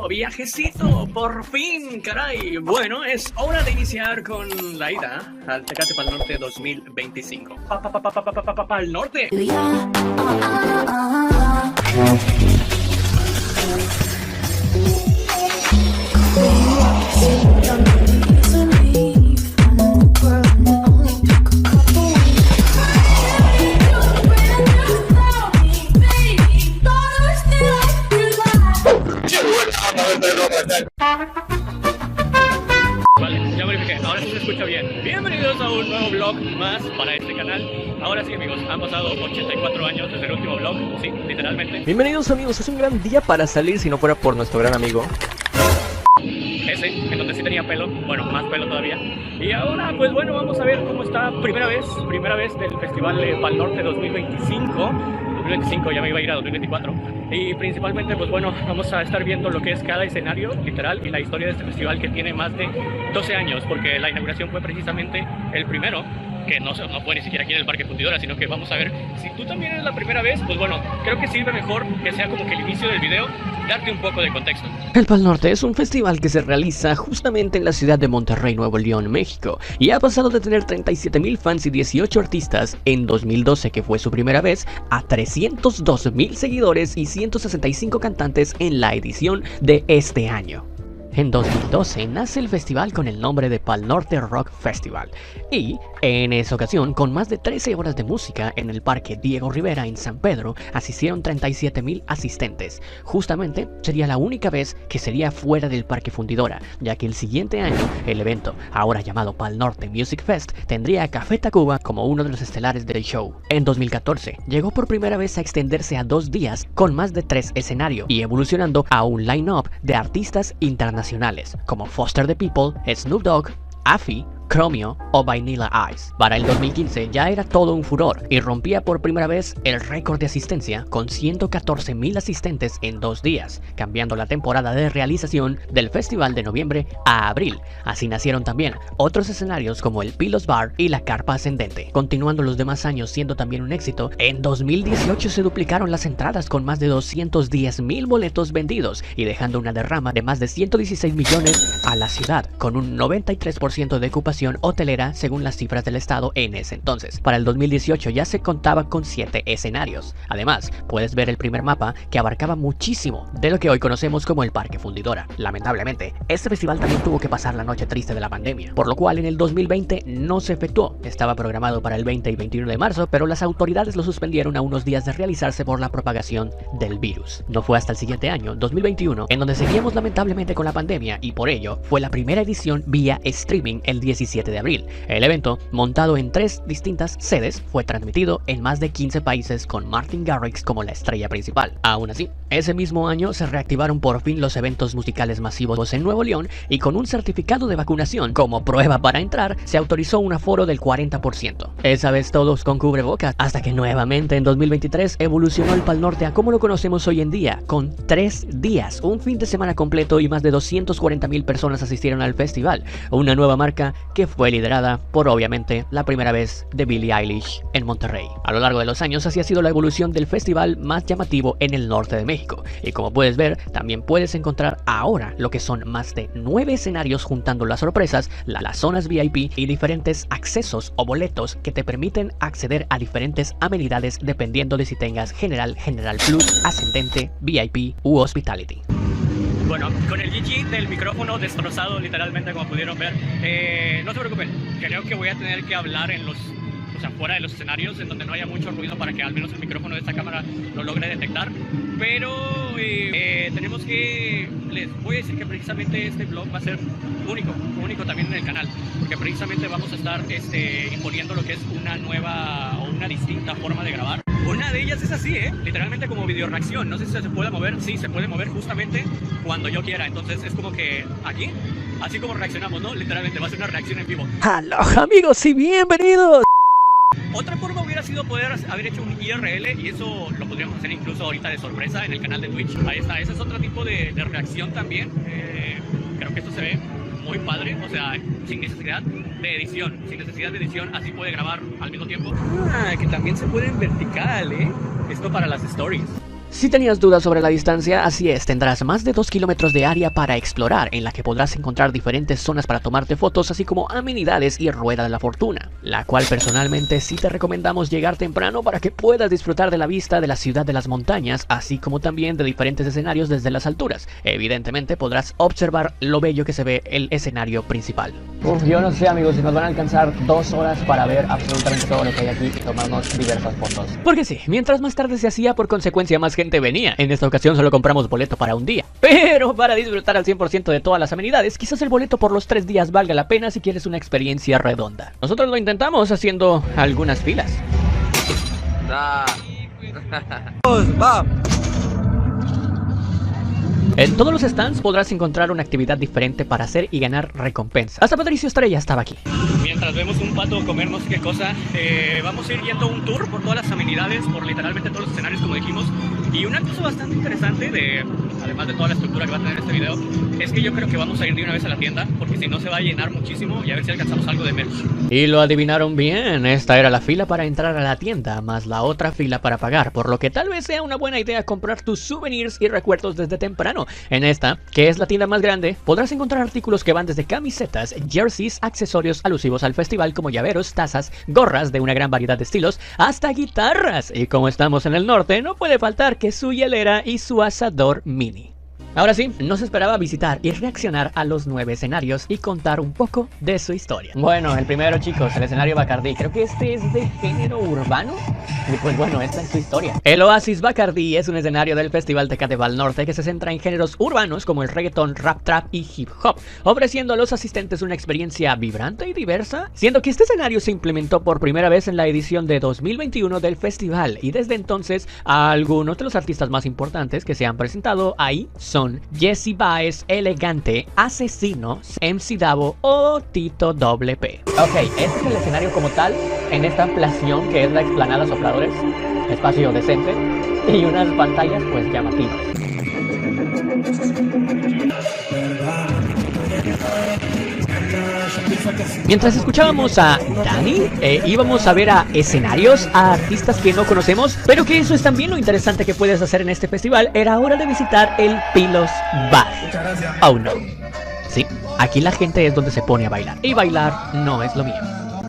viajecito, por fin, caray. Bueno, es hora de iniciar con la ida al Tecate Pal Norte 2025. Pal Norte. Vale, ya verifiqué, ahora sí se escucha bien. Bienvenidos a un nuevo vlog más para este canal. Ahora sí, amigos, han pasado 84 años desde el último vlog, sí, literalmente. Bienvenidos, amigos, es un gran día para salir si no fuera por nuestro gran amigo ese, en donde sí tenía pelo, bueno, más pelo todavía. Y ahora, pues bueno, vamos a ver cómo está primera vez del Festival de Pal Norte 2025. 2025 ya me iba a ir a 2024. Y principalmente, pues bueno, vamos a estar viendo lo que es cada escenario, literal, y la historia de este festival que tiene más de 12 años, porque la inauguración fue precisamente el primero, que no fue ni siquiera aquí en el Parque Fundidora, sino que vamos a ver, si tú también es la primera vez, pues bueno, creo que sirve mejor que sea como que el inicio del video, darte un poco de contexto. El Pal Norte es un festival que se realiza justamente en la ciudad de Monterrey, Nuevo León, México, y ha pasado de tener 37,000 fans y 18 artistas en 2012, que fue su primera vez, a 302,000 seguidores y 165 cantantes en la edición de este año. En 2012 nace el festival con el nombre de Pal Norte Rock Festival y en esa ocasión, con más de 13 horas de música en el Parque Diego Rivera en San Pedro, asistieron 37,000 asistentes. Justamente sería la única vez que sería fuera del Parque Fundidora, ya que el siguiente año el evento, ahora llamado Pal Norte Music Fest, tendría a Café Tacuba como uno de los estelares del show. En 2014 llegó por primera vez a extenderse a 2 días con más de 3 escenarios y evolucionando a un line-up de artistas internacionales como Foster the People, Snoop Dogg, Afi, Chromeo o Vanilla Ice. Para el 2015 ya era todo un furor y rompía por primera vez el récord de asistencia con 114,000 asistentes en 2 días, cambiando la temporada de realización del festival de noviembre a abril. Así nacieron también otros escenarios como el Pilos Bar y la Carpa Ascendente. Continuando los demás años siendo también un éxito, en 2018 se duplicaron las entradas con más de 210,000 boletos vendidos y dejando una derrama de más de 116 millones a la ciudad, con un 93% de ocupación hotelera según las cifras del estado en ese entonces. Para el 2018 ya se contaba con 7 escenarios. Además, puedes ver el primer mapa que abarcaba muchísimo de lo que hoy conocemos como el Parque Fundidora. Lamentablemente, este festival también tuvo que pasar la noche triste de la pandemia, por lo cual en el 2020 no se efectuó. Estaba programado para el 20 y 21 de marzo, pero las autoridades lo suspendieron a unos días de realizarse por la propagación del virus. No fue hasta el siguiente año, 2021, en donde seguíamos lamentablemente con la pandemia y por ello fue la primera edición vía streaming el 17 de abril. El evento, montado en 3 distintas sedes, fue transmitido en más de 15 países con Martin Garrix como la estrella principal. Aún así, ese mismo año se reactivaron por fin los eventos musicales masivos en Nuevo León y con un certificado de vacunación como prueba para entrar, se autorizó un aforo del 40%. Esa vez todos con cubrebocas, hasta que nuevamente en 2023 evolucionó el Pal Norte a como lo conocemos hoy en día, con 3 días, un fin de semana completo y más de 240,000 personas asistieron al festival, una nueva marca que fue liderada por obviamente la primera vez de Billie Eilish en Monterrey. A lo largo de los años así ha sido la evolución del festival más llamativo en el norte de México y como puedes ver también puedes encontrar ahora lo que son más de 9 escenarios juntando las sorpresas, las zonas VIP y diferentes accesos o boletos que te permiten acceder a diferentes amenidades dependiendo de si tengas General Plus, Ascendente, VIP u Hospitality. Bueno, con el GG del micrófono destrozado literalmente como pudieron ver, no se preocupen, creo que voy a tener que hablar fuera de los escenarios en donde no haya mucho ruido para que al menos el micrófono de esta cámara lo logre detectar, pero tenemos que, les voy a decir que precisamente este vlog va a ser único también en el canal, porque precisamente vamos a estar imponiendo lo que es una nueva o una distinta forma de grabar. Una de ellas es así, literalmente como video reacción. No sé si se puede mover, sí, se puede mover justamente cuando yo quiera. Entonces es como que aquí, así como reaccionamos, ¿no? Literalmente va a ser una reacción en vivo. ¡Aloha, amigos y bienvenidos! Otra forma hubiera sido poder haber hecho un IRL y eso lo podríamos hacer incluso ahorita de sorpresa en el canal de Twitch. Ahí está, ese es otro tipo de reacción también. Creo que esto se ve muy padre, o sea, sin necesidad de edición, así puede grabar al mismo tiempo. Ah, que también se puede en vertical, esto para las stories. Si tenías dudas sobre la distancia, así es, tendrás más de 2 kilómetros de área para explorar, en la que podrás encontrar diferentes zonas para tomarte fotos, así como amenidades y rueda de la fortuna, la cual personalmente sí te recomendamos llegar temprano para que puedas disfrutar de la vista de la ciudad de las montañas, así como también de diferentes escenarios desde las alturas. Evidentemente podrás observar lo bello que se ve el escenario principal. Yo no sé, amigos, si nos van a alcanzar 2 horas para ver absolutamente todo lo que hay aquí y tomarnos diversas fotos. Porque sí, mientras más tarde se hacía, por consecuencia más gente venía. En esta ocasión solo compramos boleto para un día, pero para disfrutar al 100% de todas las amenidades, quizás el boleto por los 3 días valga la pena si quieres una experiencia redonda. Nosotros lo intentamos haciendo algunas filas. En todos los stands podrás encontrar una actividad diferente para hacer y ganar recompensa. Hasta Patricio Estrella estaba aquí. Mientras vemos un pato comer no sé qué cosa, vamos a ir yendo un tour por todas las amenidades, por literalmente todos los escenarios, como dijimos. Y una cosa bastante interesante, además de toda la estructura que va a tener este video, es que yo creo que vamos a ir de una vez a la tienda, porque si no se va a llenar muchísimo, y a ver si alcanzamos algo de merch. Y lo adivinaron bien, esta era la fila para entrar a la tienda, más la otra fila para pagar, por lo que tal vez sea una buena idea comprar tus souvenirs y recuerdos desde temprano. En esta, que es la tienda más grande, podrás encontrar artículos que van desde camisetas, jerseys, accesorios alusivos al festival como llaveros, tazas, gorras de una gran variedad de estilos, hasta guitarras. Y como estamos en el norte, no puede faltar que su hielera y su asador mini. Ahora sí, nos esperaba visitar y reaccionar a los 9 escenarios y contar un poco de su historia. Bueno, el primero, chicos, el escenario Bacardí. Creo que este es de género urbano. Y pues bueno, esta es su historia. El Oasis Bacardí es un escenario del Festival Tecate Pal Norte que se centra en géneros urbanos como el reggaetón, rap, trap y hip hop, ofreciendo a los asistentes una experiencia vibrante y diversa, siendo que este escenario se implementó por primera vez en la edición de 2021 del festival, y desde entonces algunos de los artistas más importantes que se han presentado ahí son Jesse Baez, Elegante, Asesino, MC Davo o Tito WP. Ok, este es el escenario como tal, en esta ampliación que es la explanada Sopladores, espacio decente y unas pantallas pues llamativas. Mientras escuchábamos a Dani, íbamos a ver a escenarios, a artistas que no conocemos, pero que eso es también lo interesante que puedes hacer en este festival. Era hora de visitar el Pilos Bar. Oh no. Sí, aquí la gente es donde se pone a bailar, y bailar no es lo mío.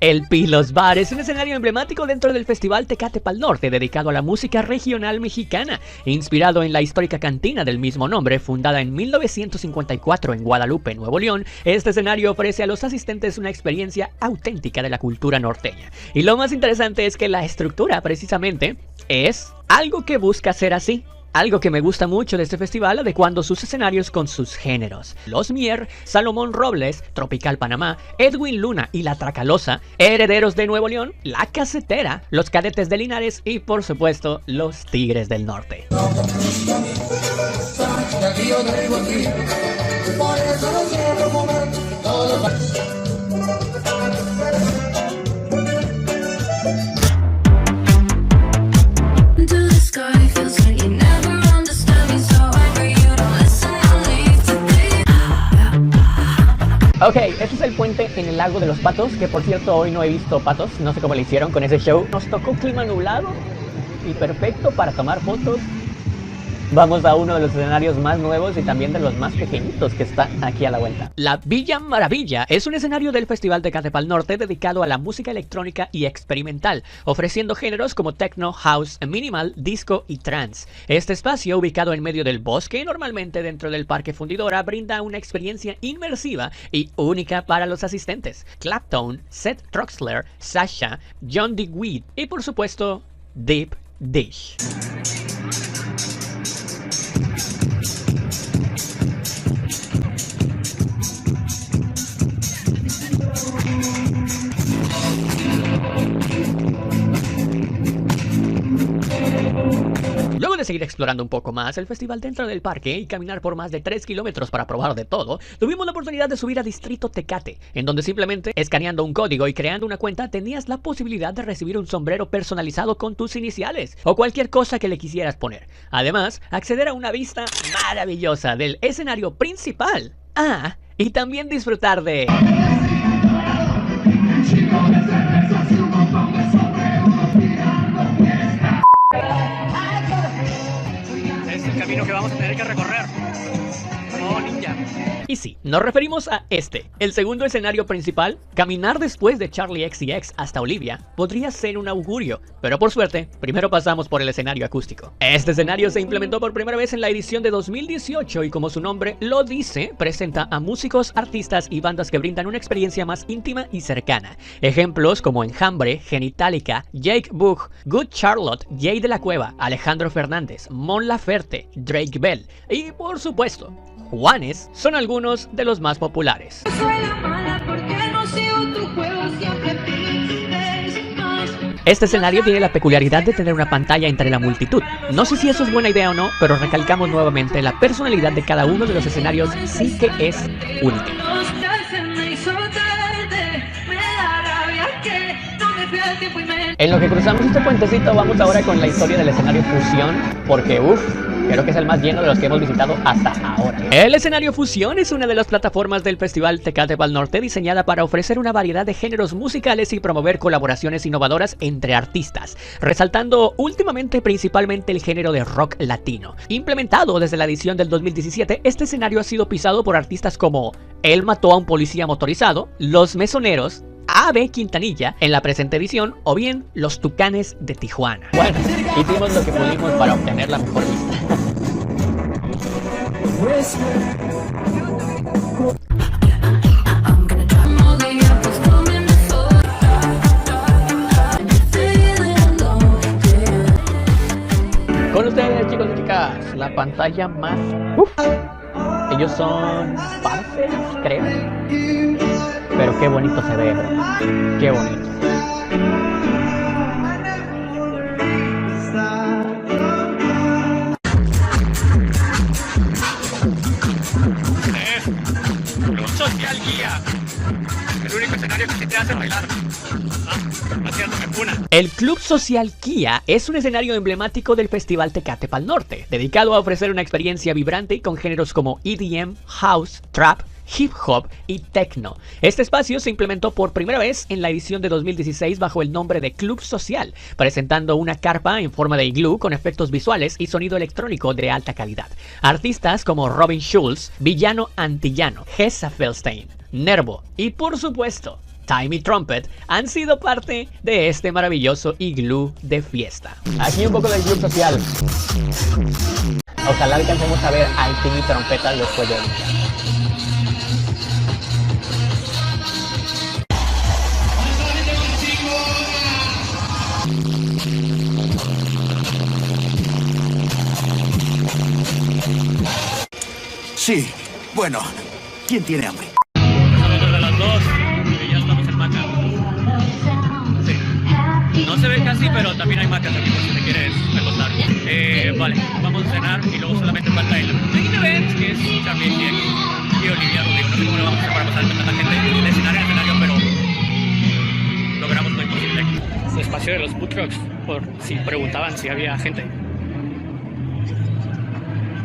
El Pilos Bar es un escenario emblemático dentro del Festival Tecate Pal Norte, dedicado a la música regional mexicana, inspirado en la histórica cantina del mismo nombre, fundada en 1954 en Guadalupe, Nuevo León. Este escenario ofrece a los asistentes una experiencia auténtica de la cultura norteña. Y lo más interesante es que la estructura, precisamente, es algo que busca ser así. Algo que me gusta mucho de este festival, adecuando sus escenarios con sus géneros. Los Mier, Salomón Robles, Tropical Panamá, Edwin Luna y La Tracalosa, Herederos de Nuevo León, La Casetera, Los Cadetes de Linares y por supuesto Los Tigres del Norte. Ok, este es el puente en el lago de los patos, que por cierto hoy no he visto patos, no sé cómo le hicieron con ese show. Nos tocó clima nublado y perfecto para tomar fotos. Vamos a uno de los escenarios más nuevos y también de los más pequeñitos que están aquí a la vuelta. La Villa Maravilla es un escenario del Festival Tecate Pal Norte dedicado a la música electrónica y experimental, ofreciendo géneros como techno, house, minimal, disco y trance. Este espacio, ubicado en medio del bosque, normalmente dentro del Parque Fundidora, brinda una experiencia inmersiva y única para los asistentes. Clapton, Seth Troxler, Sasha, John DeWitt y por supuesto Deep Dish. Luego de seguir explorando un poco más el festival dentro del parque y caminar por más de 3 kilómetros para probar de todo, tuvimos la oportunidad de subir a Distrito Tecate, en donde simplemente escaneando un código y creando una cuenta tenías la posibilidad de recibir un sombrero personalizado con tus iniciales o cualquier cosa que le quisieras poner. Además, acceder a una vista maravillosa del escenario principal. Ah, y también disfrutar de... vamos a tener que recorrer. Oh, ninja. Y sí, nos referimos a el segundo escenario principal. Caminar después de Charli XCX hasta Olivia podría ser un augurio, pero por suerte, primero pasamos por el escenario acústico. Este escenario se implementó por primera vez en la edición de 2018 y como su nombre lo dice, presenta a músicos, artistas y bandas que brindan una experiencia más íntima y cercana. Ejemplos como Enjambre, Genitalica, Jake Bugg, Good Charlotte, Jay de la Cueva, Alejandro Fernández, Mon Laferte, Drake Bell y por supuesto, Juanes son algunos de los más populares. Este escenario tiene la peculiaridad de tener una pantalla entre la multitud. No sé si eso es buena idea o no, pero recalcamos nuevamente, la personalidad de cada uno de los escenarios sí que es única. En lo que cruzamos este puentecito, vamos ahora con la historia del escenario Fusión, porque creo que es el más lleno de los que hemos visitado hasta ahora. El escenario Fusión es una de las plataformas del Festival Tecate Pal Norte diseñada para ofrecer una variedad de géneros musicales y promover colaboraciones innovadoras entre artistas, resaltando últimamente principalmente el género de rock latino. Implementado desde la edición del 2017, este escenario ha sido pisado por artistas como Él mató a un policía motorizado, Los Mesoneros, A.B. Quintanilla en la presente edición o bien Los Tucanes de Tijuana. Bueno, hicimos lo que pudimos para obtener la mejor vista. Con ustedes, chicos y chicas, la pantalla más... Ellos son Panthers, creo. Pero qué bonito se ve, ¿verdad? Qué bonito. Club Social Guía. El único escenario que te hace bailar. Haciéndome puna. El Club Social Kia es un escenario emblemático del Festival Tecate Pal Norte, dedicado a ofrecer una experiencia vibrante con géneros como EDM, House, Trap, Hip Hop y Techno. Este espacio se implementó por primera vez en la edición de 2016 bajo el nombre de Club Social, presentando una carpa en forma de iglú con efectos visuales y sonido electrónico de alta calidad. Artistas como Robin Schulz, Villano Antillano, Gessa Felstein, Nervo y por supuesto Timmy Trumpet han sido parte de este maravilloso iglú de fiesta. Aquí un poco del Club Social. Ojalá alcancemos a ver al Timmy Trompeta después de él. Sí, bueno, ¿quién tiene hambre? Pasamos de las 2 y ya estamos en maca. Sí. No se ve casi, pero también hay macas aquí por si te quieres acostar. Vale, vamos a cenar y luego solamente falta el main event, que es Charli XCX y Olivia Rodrigo. No sé cómo lo vamos a hacer para pasar con tanta gente de escenario en escenario, pero logramos lo imposible. El espacio de los food trucks, por si preguntaban si había gente.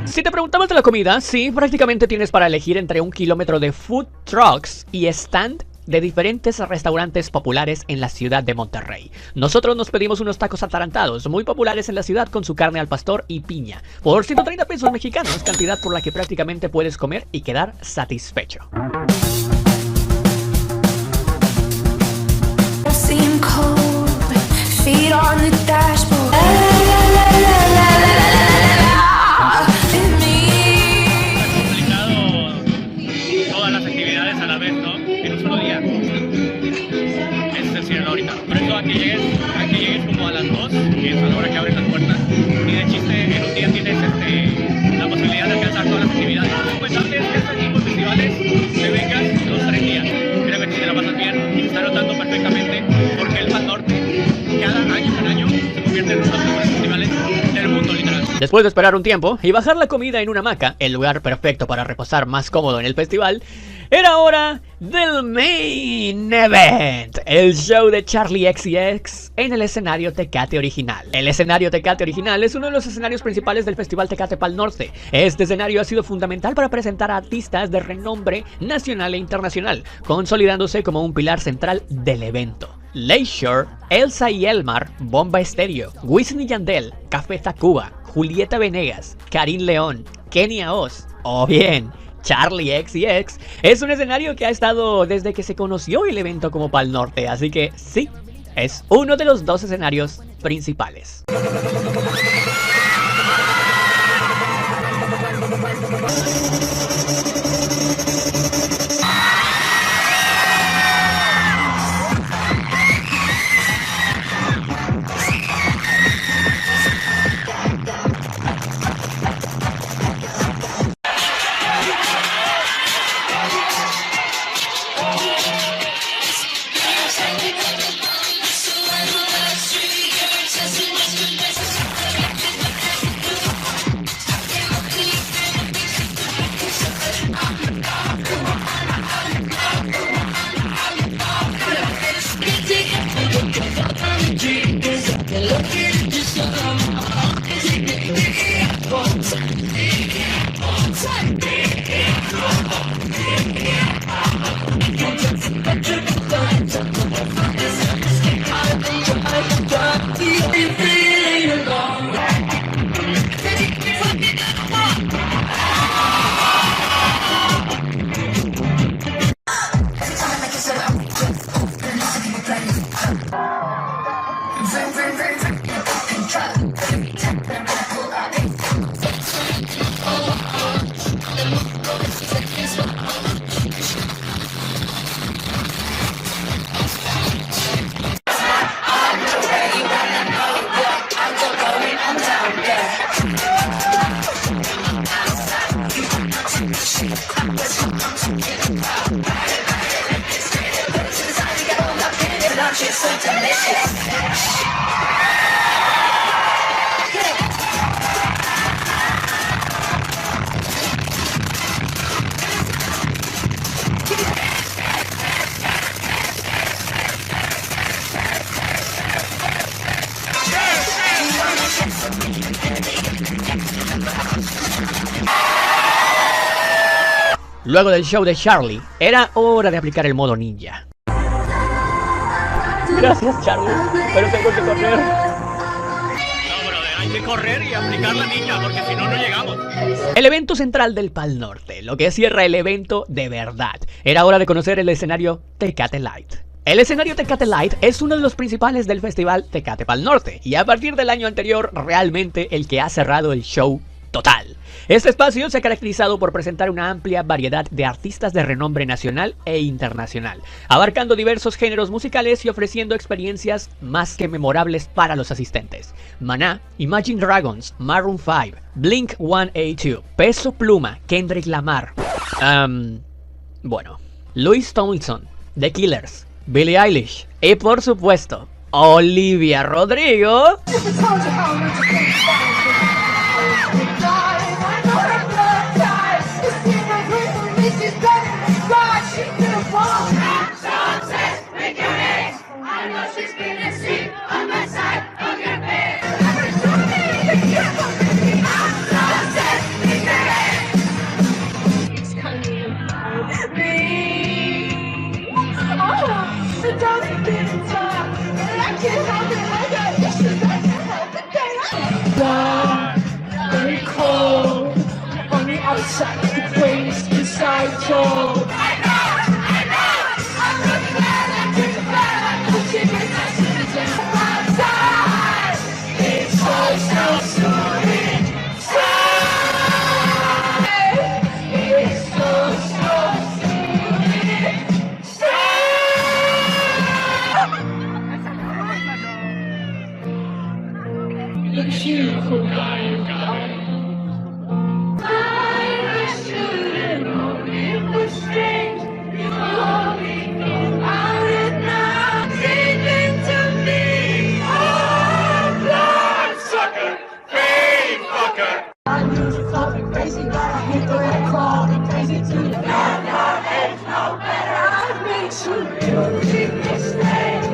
Si te preguntabas de la comida, sí, prácticamente tienes para elegir entre 1 kilómetro de food trucks y stand de diferentes restaurantes populares en la ciudad de Monterrey. Nosotros nos pedimos unos tacos atarantados, muy populares en la ciudad con su carne al pastor y piña, por 130 pesos mexicanos, cantidad por la que prácticamente puedes comer y quedar satisfecho. A que llegues como a las 2, que es a la hora que abren las puertas, y de chiste en un día tienes la posibilidad de alcanzar todas las actividades. Recomendarles que este tipo de festivales te vengas los 3 días. Créeme que si te la pasas bien y te está notando perfectamente porque el Pal Norte cada año con año se convierte en uno de los mejores festivales del mundo, literal. Después de esperar un tiempo y bajar la comida en una hamaca, el lugar perfecto para reposar más cómodo en el festival, era hora del main event, el show de Charli XCX en el escenario Tecate Original. El escenario Tecate Original es uno de los escenarios principales del Festival Tecate Pal Norte. Este escenario ha sido fundamental para presentar a artistas de renombre nacional e internacional, consolidándose como un pilar central del evento. Leisure, Elsa y Elmar, Bomba Estéreo, Wisin y Yandel, Café Tacuba, Julieta Venegas, Karim León, Kenia Oz o bien Charli XCX, es un escenario que ha estado desde que se conoció el evento como Pal Norte, así que sí, es uno de los dos escenarios principales. Luego del show de Charli, era hora de aplicar el modo ninja. Gracias, Charli, pero tengo que correr. No, brother, hay que correr y aplicar la ninja, porque si no, no llegamos. El evento central del Pal Norte, lo que cierra el evento de verdad. Era hora de conocer el escenario Tecate Light. El escenario Tecate Light es uno de los principales del festival Tecate Pal Norte, y a partir del año anterior, realmente el que ha cerrado el show total. Este espacio se ha caracterizado por presentar una amplia variedad de artistas de renombre nacional e internacional, abarcando diversos géneros musicales y ofreciendo experiencias más que memorables para los asistentes. Maná, Imagine Dragons, Maroon 5, Blink-182, Peso Pluma, Kendrick Lamar, Louis Tomlinson, The Killers, Billie Eilish y por supuesto, Olivia Rodrigo.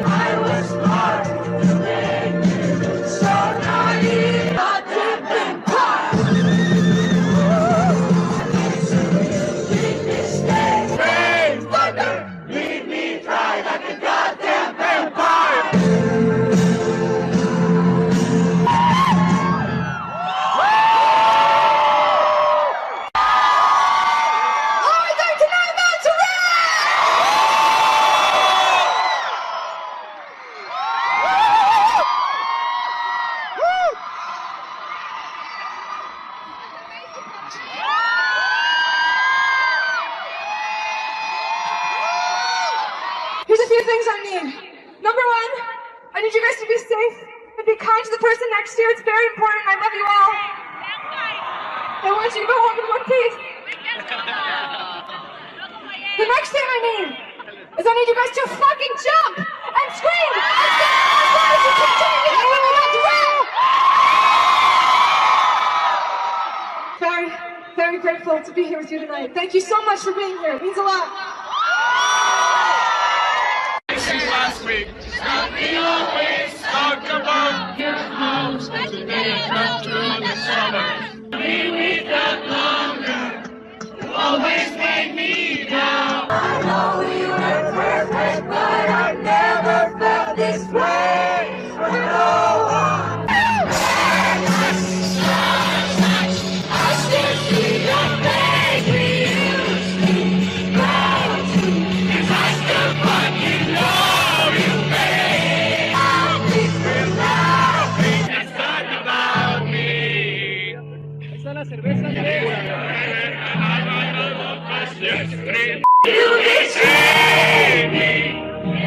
I was smart, so naive, I didn't be safe and be kind to the person next to you. It's very important. I love you all. I want you to go home in one piece. The next thing I need is I need you guys to fucking jump and scream and stand as loud as you can till you get what I'm about to do. Very, very grateful to be here with you tonight. Thank you so much for being here. It means a lot. Last week, we always talk about your house as we get through the summer. We got longer, you always made me down. I know we weren't perfect, but I never felt this way for no one. I still see your face we used to go to, 'cause I still fucking love you, babe. I'll be screaming out, it's not about me. You betrayed me.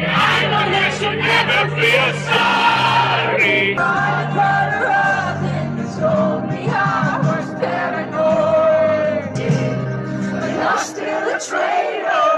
I know that you'll never feel sorry. My brother often told me I was paranoid, but you're still a traitor.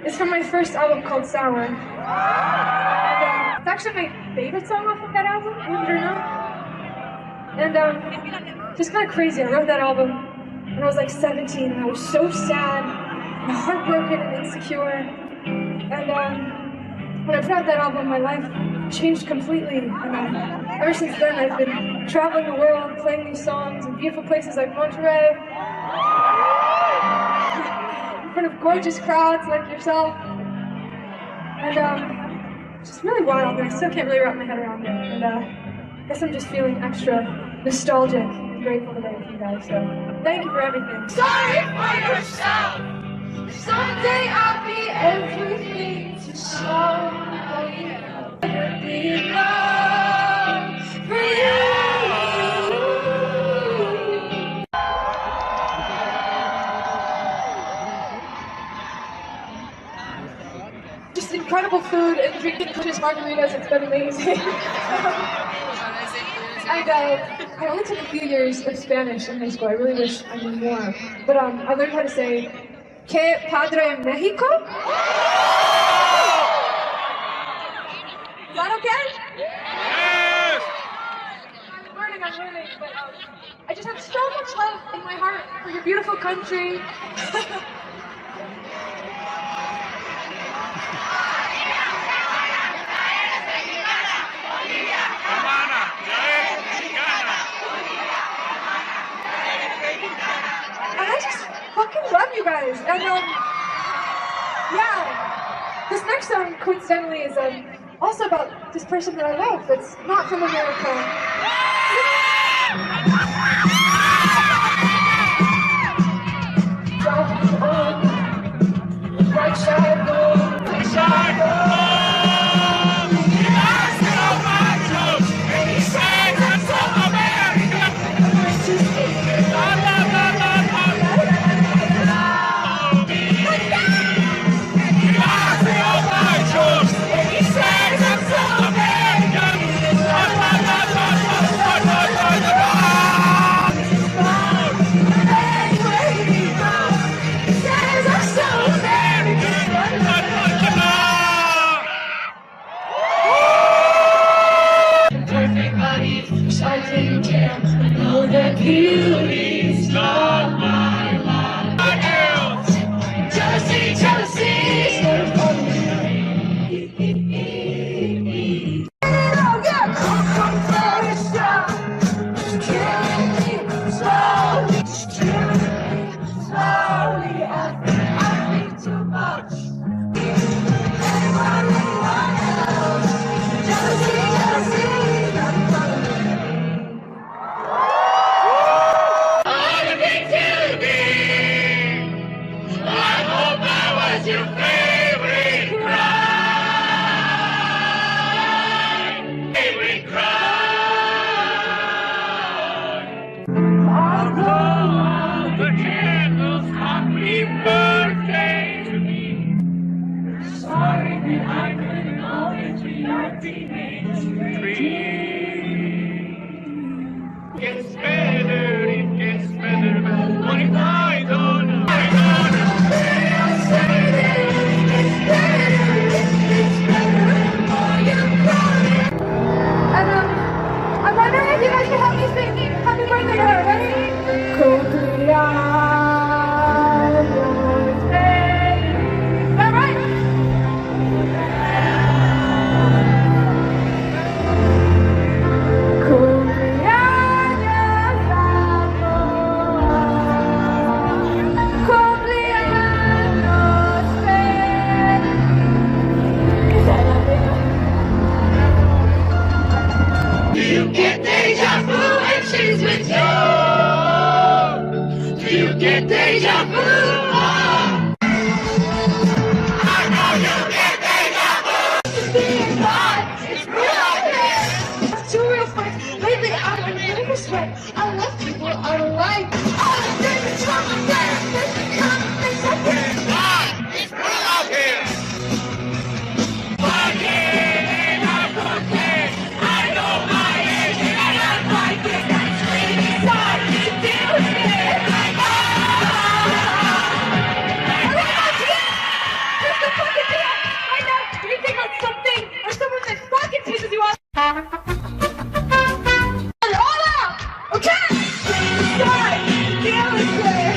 It's from my first album called Sour. And it's actually my favorite song off of that album, believe it or not. And just kind of crazy. I wrote that album when I was like 17 and I was so sad and heartbroken and insecure. And when I put out that album, my life changed completely. And ever since then, I've been traveling the world, playing these songs in beautiful places like Monterey, in front of gorgeous crowds like yourself. And just really wild, and I still can't really wrap my head around it. And I guess I'm just feeling extra nostalgic and grateful today with you guys. So thank you for everything. Sorry for yourself. Someday I'll be everything to somebody else. Never be enough for you. Just incredible food and drinking delicious margaritas. It's been amazing. And I only took a few years of Spanish in high school. I really wish I knew more. But I learned how to say, "Que padre Mexico?" Is that okay? Yes! I'm learning, but I just have so much love in my heart for your beautiful country. And I just fucking love you guys. And yeah, this next song, coincidentally, is also about this person that I love that's not from America. Driving on, bright shadow, bright shadow. everybody can help me sing happy birthday to her. Ready? Cumpleaños feliz. Is that right? Cumpleaños amor. Cumpleaños feliz. Is that You get deja vu when she's with you. You get deja vu. I know you get deja vu. being God is real. Two real fights. Lately, I'm a nervous wreck. I love people I don't like. Oh, there's a trouble there. There's a conflict up here. God, it's real out here. Again, I'm okay. I know my age and I don't like it. That's really sad to deal with it. What's the fucking deal? Right now, you think I'm something or someone that fucking pisses you off. All out, okay? Start, deal with it.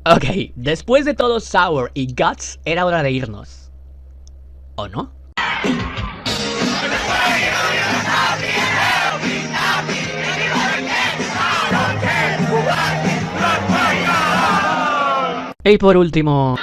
Ok, después de todo Sour y Guts, era hora de irnos. ¿O no? Y por último...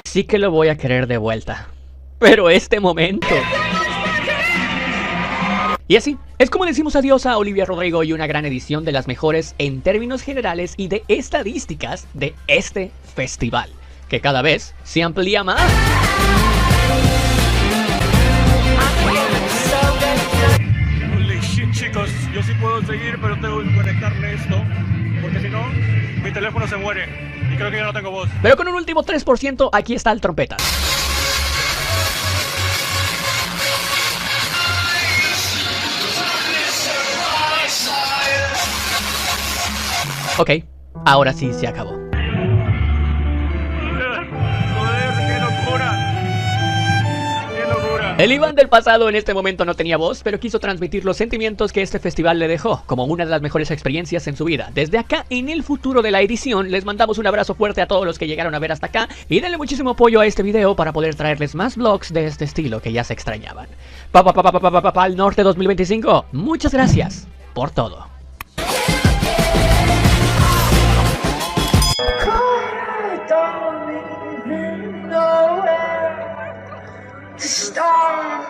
Sí que lo voy a querer de vuelta. Pero este momento... Y así, es como decimos adiós a Olivia Rodrigo y una gran edición de las mejores en términos generales y de estadísticas de este festival, que cada vez se amplía más. Holy shit, chicos, yo sí puedo seguir, pero tengo que conectarle esto, porque si no, mi teléfono se muere y creo que ya no tengo voz. Pero con un último 3%, aquí está el trompeta. Ok, ahora sí se acabó. Joder, qué locura. Qué locura. El Iván del pasado en este momento no tenía voz, pero quiso transmitir los sentimientos que este festival le dejó, como una de las mejores experiencias en su vida. Desde acá, en el futuro de la edición, les mandamos un abrazo fuerte a todos los que llegaron a ver hasta acá, y denle muchísimo apoyo a este video para poder traerles más vlogs de este estilo que ya se extrañaban. Al Norte 2025, muchas gracias por todo. I don't even know where to start.